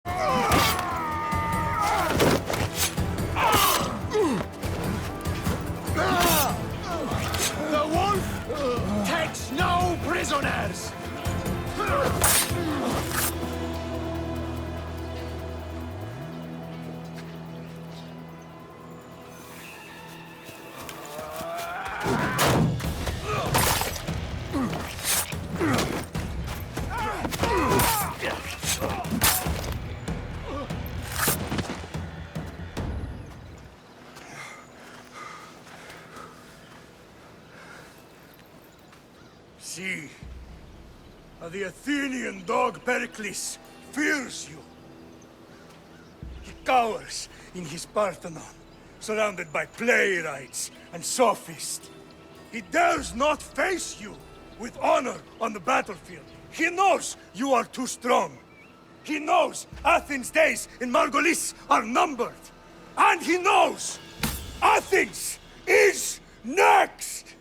The wolf takes no prisoners! See, the Athenian dog Pericles fears you. He cowers in his Parthenon, surrounded by playwrights and sophists. He dares not face you with honor on the battlefield. He knows you are too strong. He knows Athens' days in Margolis are numbered. And he knows Athens is next!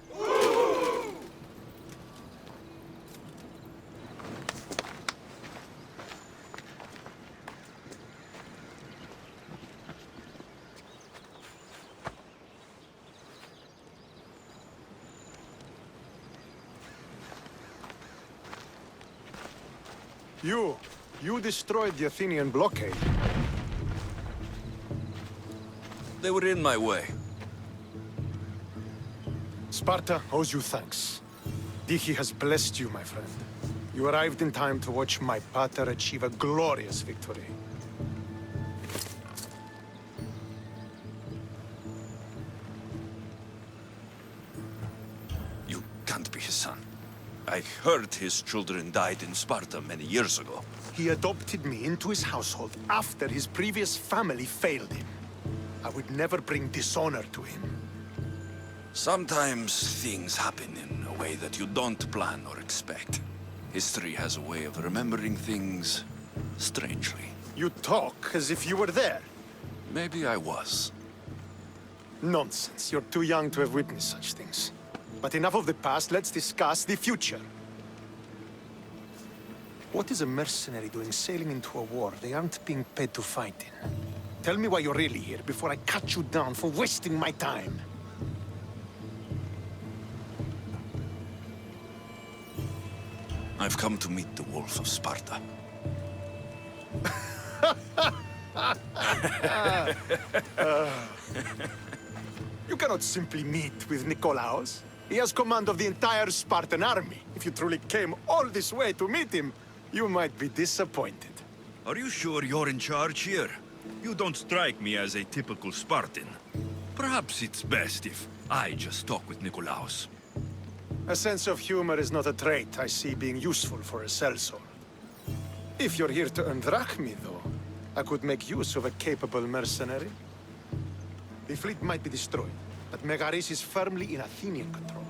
You destroyed the Athenian blockade. They were in my way. Sparta owes you thanks. Diki has blessed you, my friend. You arrived in time to watch my pater achieve a glorious victory. You can't be his son. I heard his children died in Sparta many years ago. He adopted me into his household after his previous family failed him. I would never bring dishonor to him. Sometimes things happen in a way that you don't plan or expect. History has a way of remembering things strangely. You talk as if you were there. Maybe I was. Nonsense. You're too young to have witnessed such things. But enough of the past, let's discuss the future. What is a mercenary doing sailing into a war they aren't being paid to fight in? Tell me why you're really here before I cut you down for wasting my time. I've come to meet the Wolf of Sparta. You cannot simply meet with Nikolaos. He has command of the entire Spartan army. If you truly came all this way to meet him, you might be disappointed. Are you sure you're in charge here? You don't strike me as a typical Spartan. Perhaps it's best if I just talk with Nikolaos. A sense of humor is not a trait I see being useful for a sellsword. If you're here to earn drachmi, though, I could make use of a capable mercenary. The fleet might be destroyed, but Megaris is firmly in Athenian control.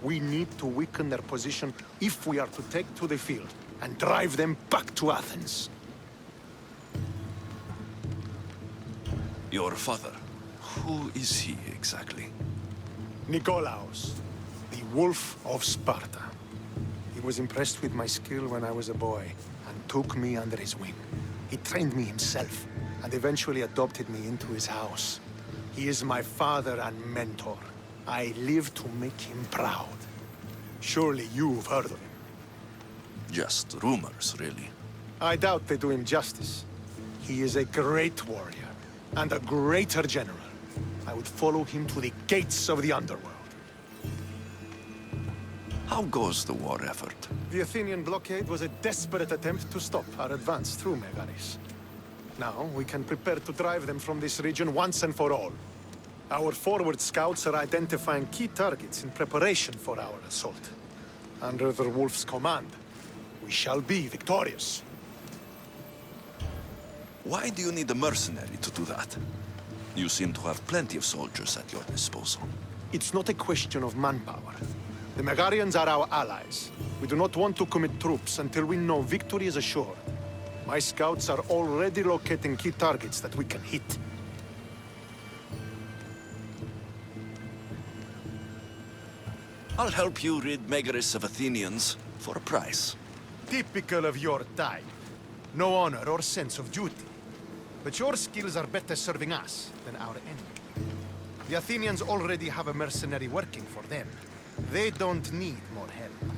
We need to weaken their position if we are to take to the field and drive them back to Athens. Your father, who is he exactly? Nikolaos, the Wolf of Sparta. He was impressed with my skill when I was a boy and took me under his wing. He trained me himself and eventually adopted me into his house. He is my father and mentor. I live to make him proud. Surely you've heard of him. Just rumors, really. I doubt they do him justice. He is a great warrior and a greater general. I would follow him to the gates of the underworld. How goes the war effort? The Athenian blockade was a desperate attempt to stop our advance through Megaris. Now, we can prepare to drive them from this region once and for all. Our forward scouts are identifying key targets in preparation for our assault. Under the Wolf's command, we shall be victorious. Why do you need a mercenary to do that? You seem to have plenty of soldiers at your disposal. It's not a question of manpower. The Megarians are our allies. We do not want to commit troops until we know victory is assured. My scouts are already locating key targets that we can hit. I'll help you rid Megaris of Athenians for a price. Typical of your type. no honor or sense of duty. But your skills are better serving us than our enemy. The Athenians already have a mercenary working for them. They don't need more help.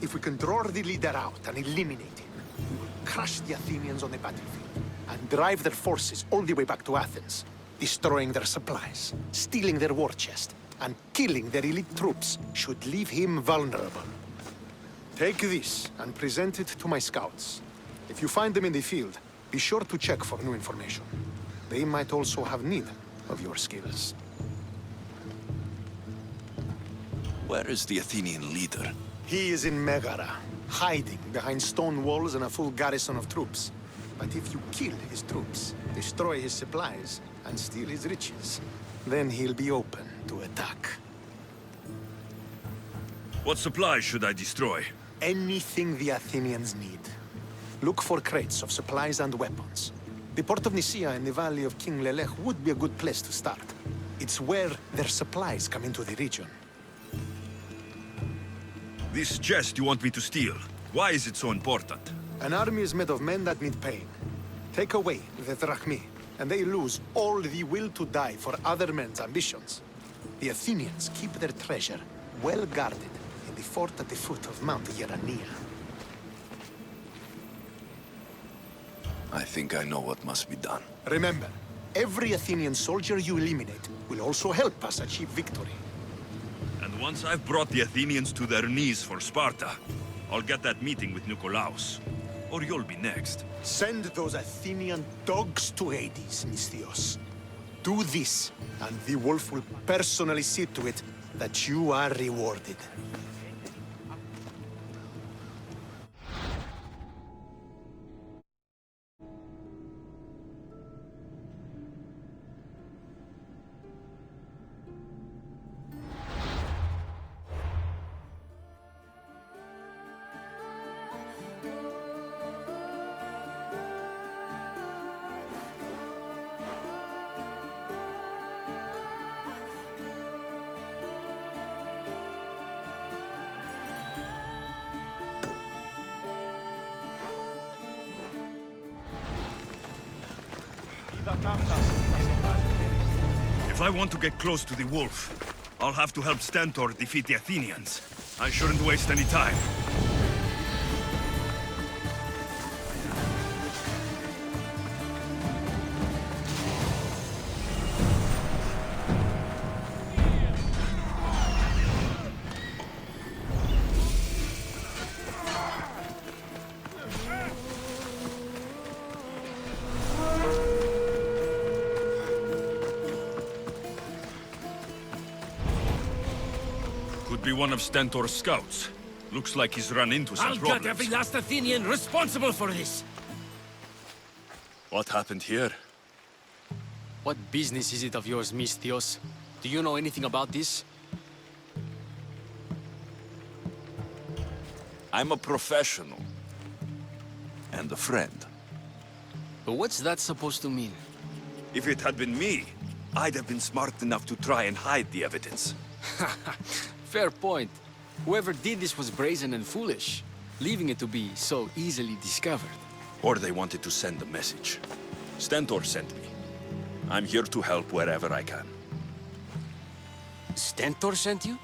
If we can draw the leader out and eliminate him, we will crush the Athenians on the battlefield and drive their forces all the way back to Athens, destroying their supplies, stealing their war chest, and killing their elite troops should leave him vulnerable. Take this and present it to my scouts. If you find them in the field, be sure to check for new information. They might also have need of your skills. Where is the Athenian leader? He is in Megara, hiding behind stone walls and a full garrison of troops. But if you kill his troops, destroy his supplies, and steal his riches, then he'll be open to attack. What supplies should I destroy? Anything the Athenians need. Look for crates of supplies and weapons. The port of Nicaea in the valley of King Lelech would be a good place to start. It's where their supplies come into the region. This chest you want me to steal, why is it so important? An army is made of men that need pain. Take away the drachmi, and they lose all the will to die for other men's ambitions. The Athenians keep their treasure well guarded in the fort at the foot of Mount Yerania. I think I know what must be done. Remember, every Athenian soldier you eliminate will also help us achieve victory. And once I've brought the Athenians to their knees for Sparta, I'll get that meeting with Nikolaos. Or you'll be next. Send those Athenian dogs to Hades, Misthios. Do this, and the wolf will personally see to it that you are rewarded. If I want to get close to the wolf, I'll have to help Stentor defeat the Athenians. I shouldn't waste any time. Could be one of Stentor's scouts. Looks like he's run into some I'll problems. get every last Athenian responsible for this! What happened here? What business is it of yours, Misthios? Do you know anything about this? I'm a professional. And a friend. But what's that supposed to mean? If it had been me, I'd have been smart enough to try and hide the evidence. Fair point. Whoever did this was brazen and foolish, leaving it to be so easily discovered. Or they wanted to send a message. Stentor sent me. I'm here to help wherever I can. Stentor sent you?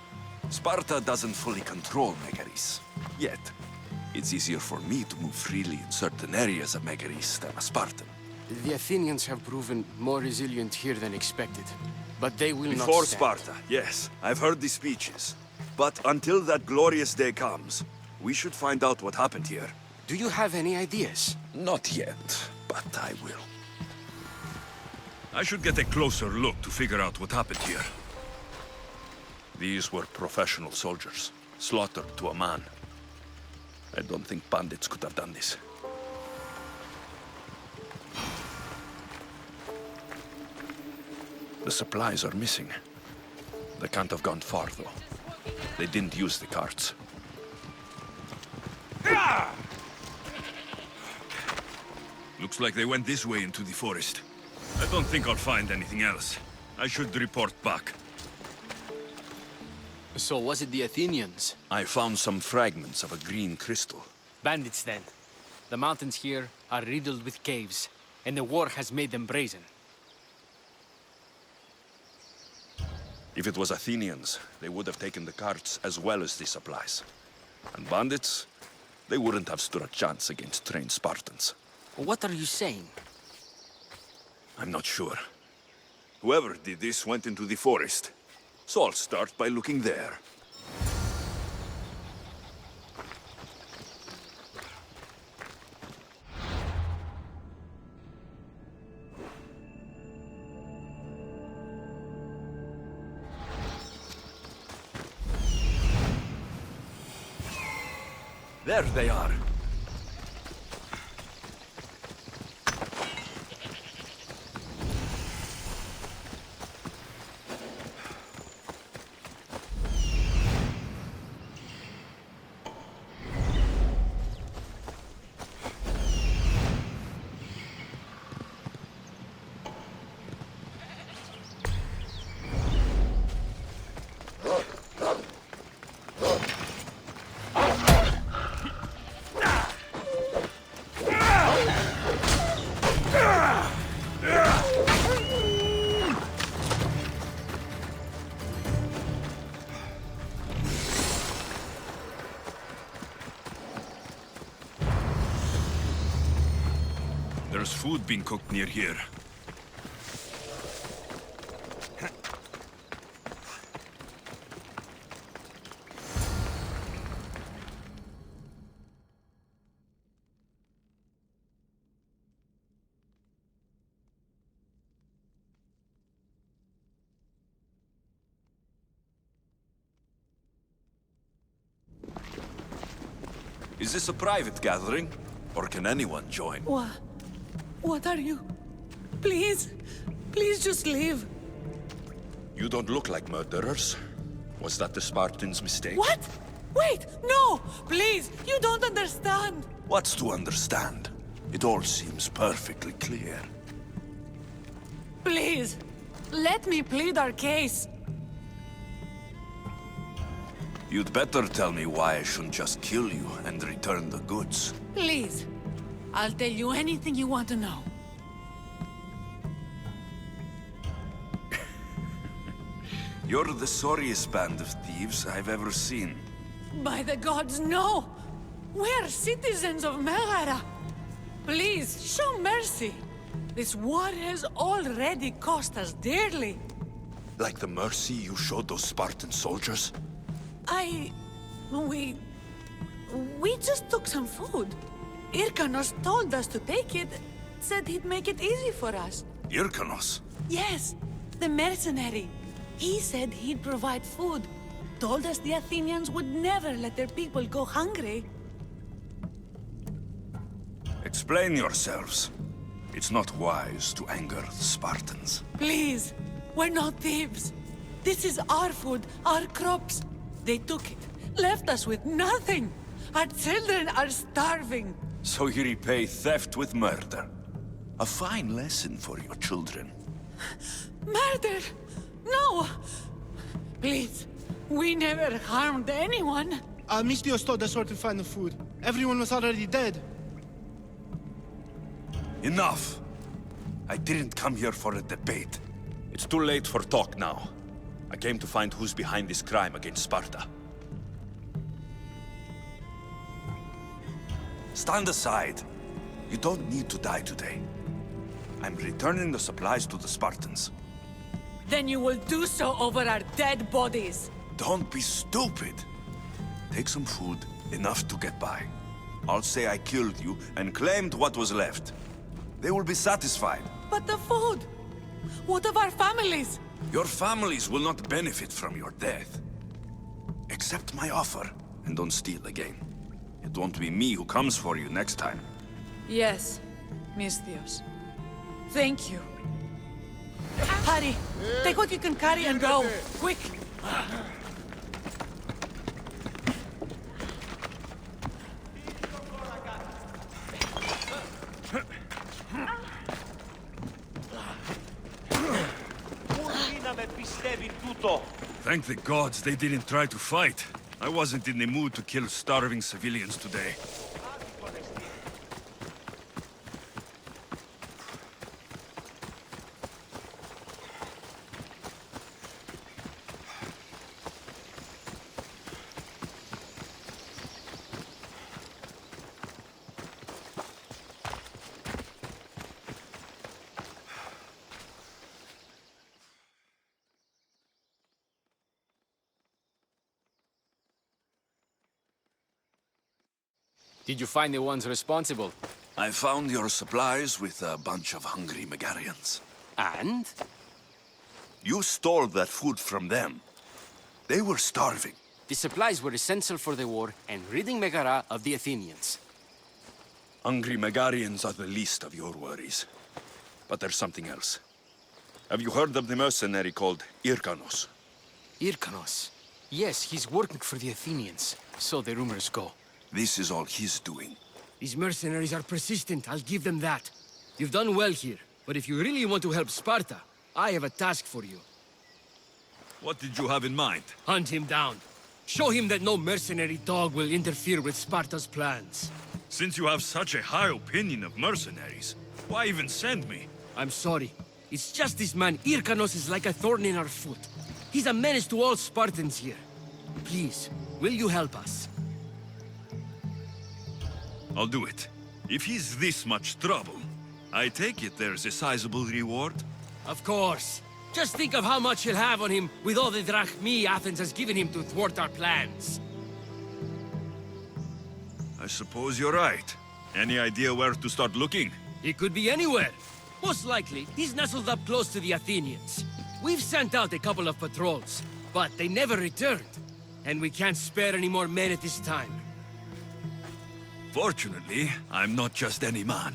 Sparta doesn't fully control Megaris. Yet. It's easier for me to move freely in certain areas of Megaris than a Spartan. The Athenians have proven more resilient here than expected. But they will not Before stand. Sparta, yes. I've heard the speeches. But until that glorious day comes, we should find out what happened here. Do you have any ideas? Not yet, but I will. I should get a closer look to figure out what happened here. These were professional soldiers, slaughtered to a man. I don't think bandits could have done this. The supplies are missing. They can't have gone far, though. They didn't use the carts. Looks like they went this way into the forest. I don't think I'll find anything else. I should report back. So was it the Athenians? I found some fragments of a green crystal. Bandits then? The mountains here are riddled with caves, and the war has made them brazen. If it was Athenians, they would have taken the carts as well as the supplies. And bandits, they wouldn't have stood a chance against trained Spartans. What are you saying? I'm not sure. Whoever did this went into the forest. So I'll start by looking there. There they are. There's food being cooked near here. Is this a private gathering? Or can anyone join? What are you? Please, please just leave. You don't look like murderers. Was that the Spartans' mistake? What? Wait, no! Please, you don't understand. What's to understand? It all seems perfectly clear. Please, let me plead our case. You'd better tell me why I shouldn't just kill you and return the goods. Please, I'll tell you anything you want to know. You're the sorriest band of thieves I've ever seen. By the gods, no! We're citizens of Megara. Please, show mercy. This war has already cost us dearly. Like the mercy you showed those Spartan soldiers? We just took some food. Irkanos told us to take it, said he'd make it easy for us. Irkanos? Yes, the mercenary. He said he'd provide food. Told us the Athenians would never let their people go hungry. Explain yourselves. It's not wise to anger the Spartans. Please, we're not thieves. This is our food, our crops. They took it, left us with nothing. Our children are starving. So you repay theft with murder. A fine lesson for your children. Murder? No! Please, we never harmed anyone. Almistios told us where to find the food. Everyone was already dead. Enough! I didn't come here for a debate. It's too late for talk now. I came to find who's behind this crime against Sparta. Stand aside. You don't need to die today. I'm returning the supplies to the Spartans. Then you will do so over our dead bodies. Don't be stupid. Take some food, enough to get by. I'll say I killed you and claimed what was left. They will be satisfied. But the food? What of our families? Your families will not benefit from your death. Accept my offer, and don't steal again. It won't be me who comes for you next time. Yes, Misthios. Thank you. Hurry! Take what you can carry and go! Quick! Thank the gods they didn't try to fight. I wasn't in the mood to kill starving civilians today. Did you find the ones responsible? I found your supplies with a bunch of hungry Megarians. And? You stole that food from them. They were starving. The supplies were essential for the war and ridding Megara of the Athenians. Hungry Megarians are the least of your worries. But there's something else. Have you heard of the mercenary called Irkanos? Irkanos. Yes, he's working for the Athenians, so the rumors go. This is all he's doing. These mercenaries are persistent, I'll give them that. You've done well here, but if you really want to help Sparta, I have a task for you. What did you have in mind? Hunt him down. Show him that no mercenary dog will interfere with Sparta's plans. Since you have such a high opinion of mercenaries, why even send me? I'm sorry. It's just this man, Irkanos, is like a thorn in our foot. He's a menace to all Spartans here. Please, will you help us? I'll do it. If he's this much trouble, I take it there's a sizable reward? Of course. Just think of how much he'll have on him with all the drachmi Athens has given him to thwart our plans. I suppose you're right. Any idea where to start looking? He could be anywhere. Most likely, he's nestled up close to the Athenians. We've sent out a couple of patrols, but they never returned. And we can't spare any more men at this time. Fortunately, I'm not just any man.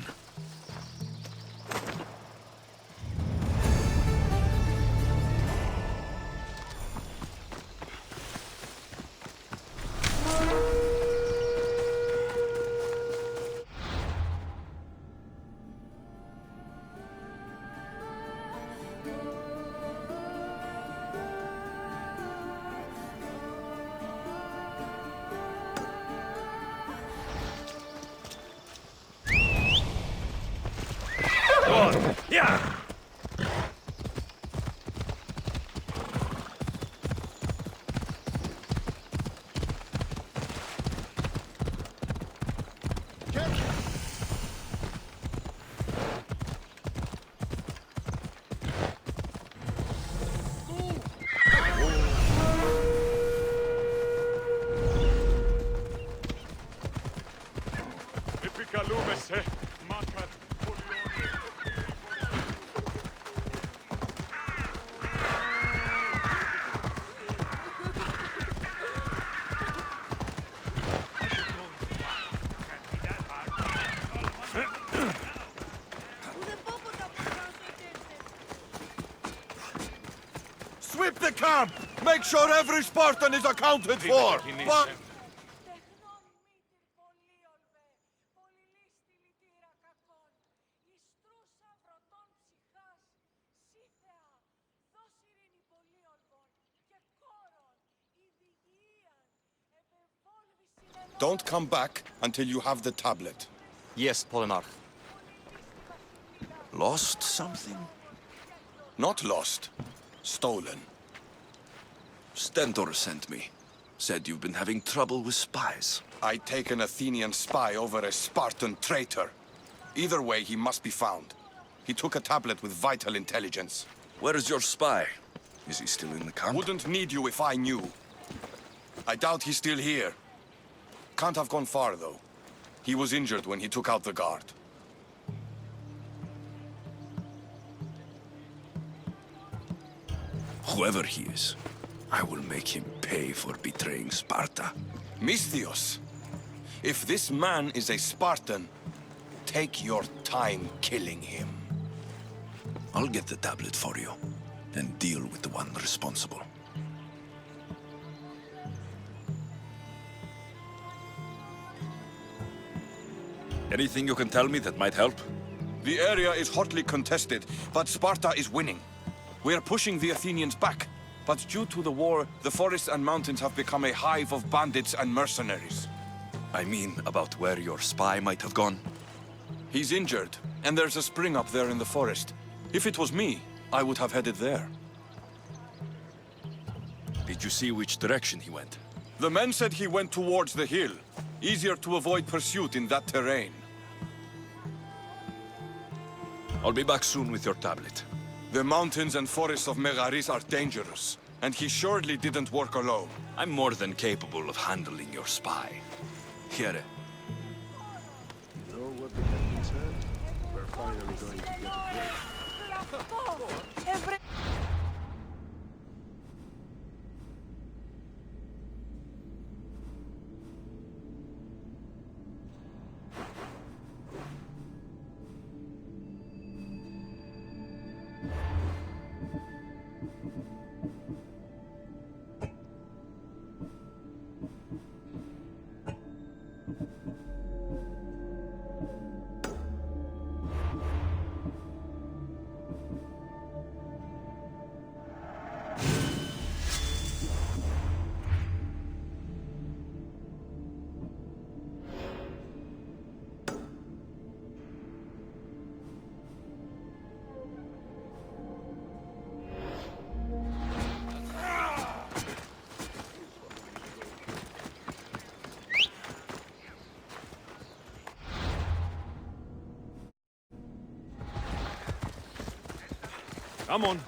Sweep the camp! Make sure every Spartan is accounted for! But don't come back until you have the tablet. Yes, Polinar. Lost something? Not lost. Stolen. Stentor sent me. Said you've been having trouble with spies. I take an Athenian spy over a Spartan traitor. Either way, he must be found. He took a tablet with vital intelligence. Where is your spy? Is he still in the camp? Wouldn't need you if I knew. I doubt he's still here. Can't have gone far, though. He was injured when he took out the guard. Whoever he is, I will make him pay for betraying Sparta. Misthios, if this man is a Spartan, take your time killing him. I'll get the tablet for you, and deal with the one responsible. Anything you can tell me that might help? The area is hotly contested, but Sparta is winning. We're pushing the Athenians back, but due to the war, the forests and mountains have become a hive of bandits and mercenaries. I mean, about where your spy might have gone. He's injured, and there's a spring up there in the forest. If it was me, I would have headed there. Did you see which direction he went? The men said he went towards the hill. Easier to avoid pursuit in that terrain. I'll be back soon with your tablet. The mountains and forests of Megaris are dangerous, and he surely didn't work alone. I'm more than capable of handling your spy. Here, finally going to get a break. Come on.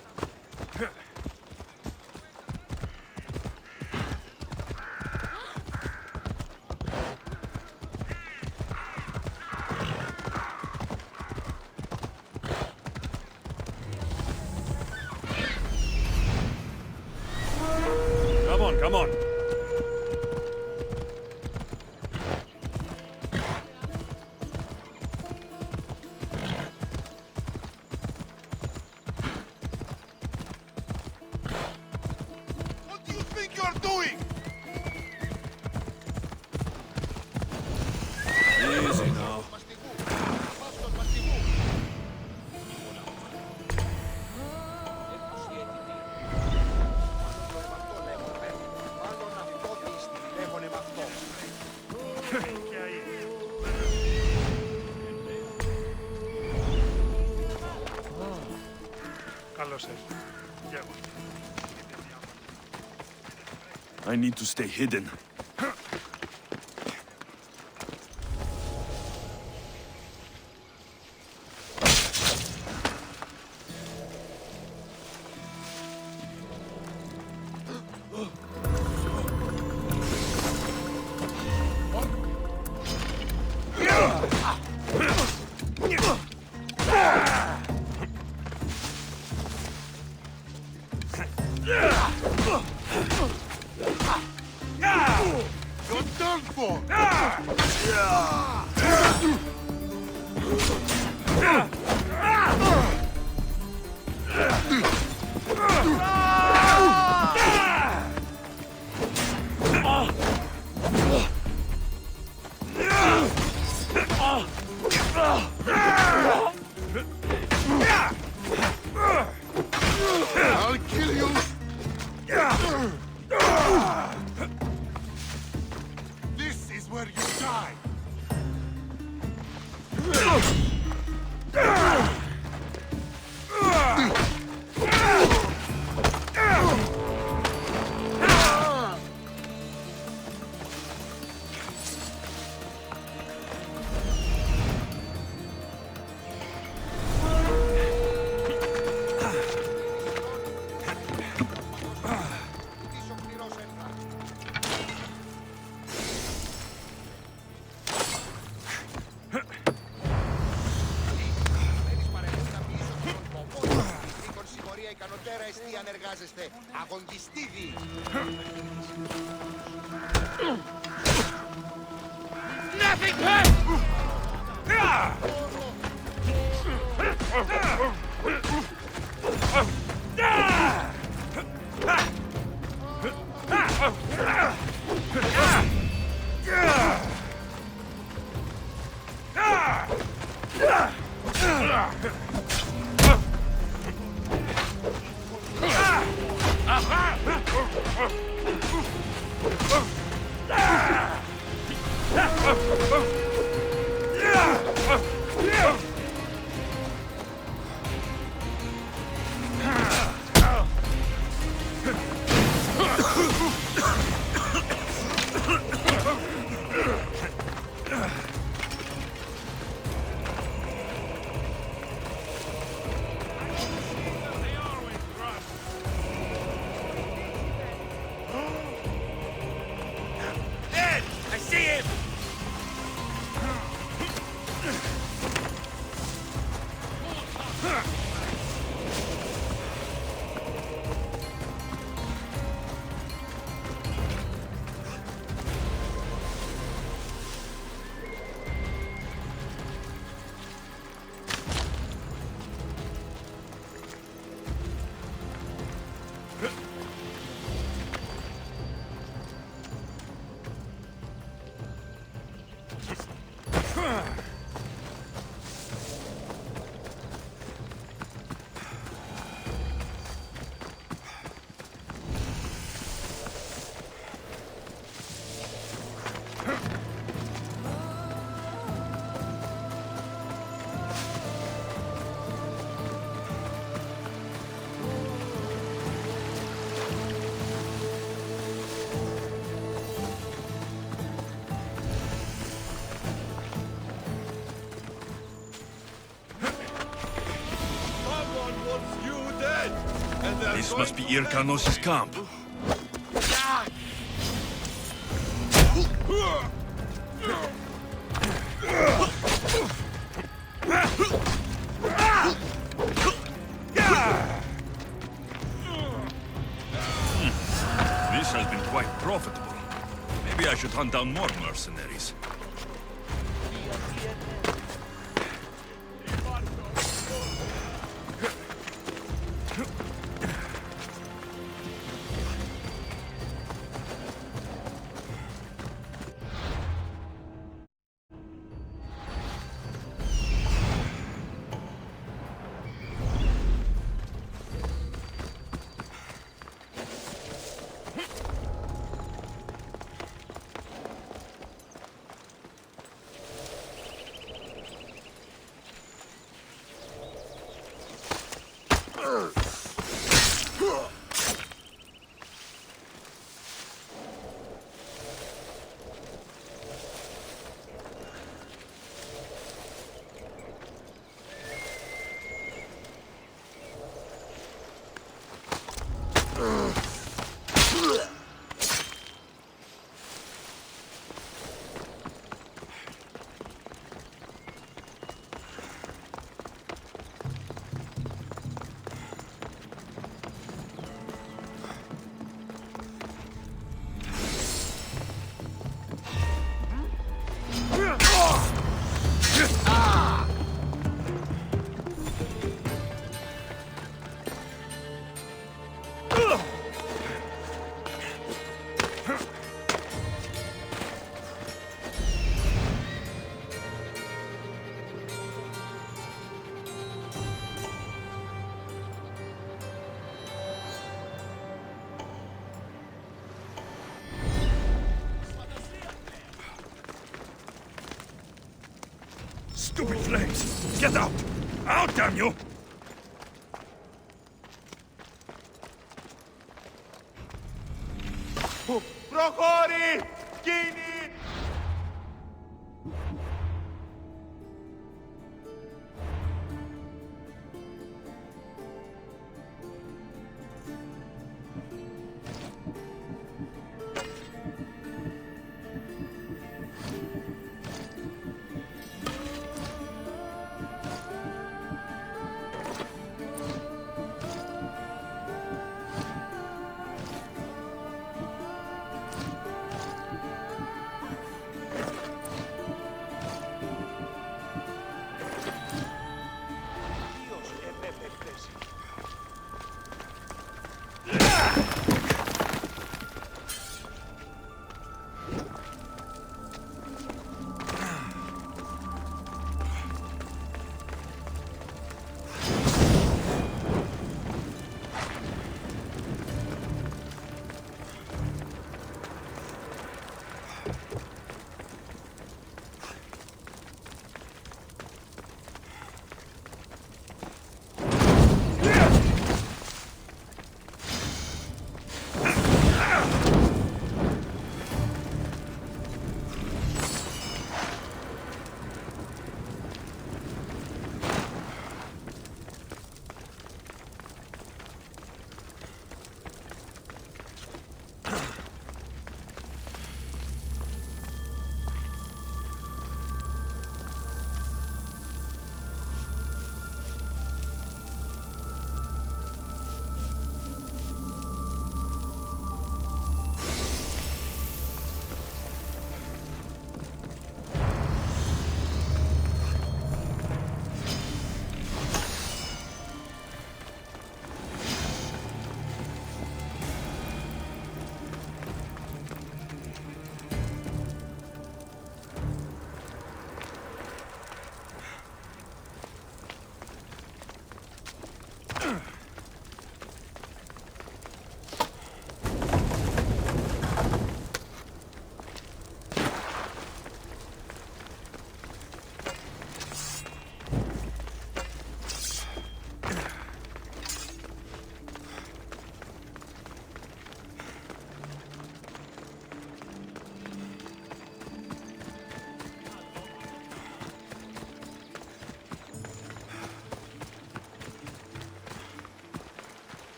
Come on, come on. What do you think you're doing? Easy now. I need to stay hidden. You're done for! I'll kill you! This is where you die! Αγωνιστίδη! Nothing! This must be Irkanos' camp. This has been quite profitable. Maybe I should hunt down more mercenaries. Stupid flames! Get out! Out, damn you! Προχώρη! Κίνη!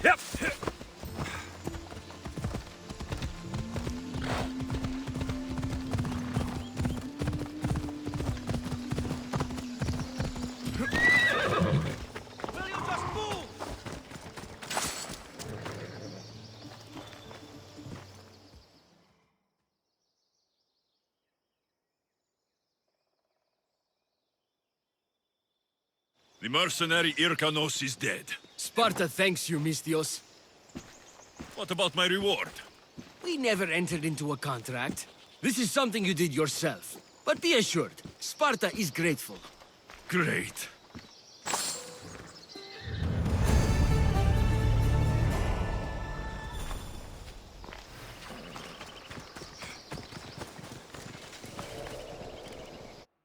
Yep. The mercenary Irkanos is dead. Sparta thanks you, Mystios. What about my reward? We never entered into a contract. This is something you did yourself. But be assured, Sparta is grateful. Great.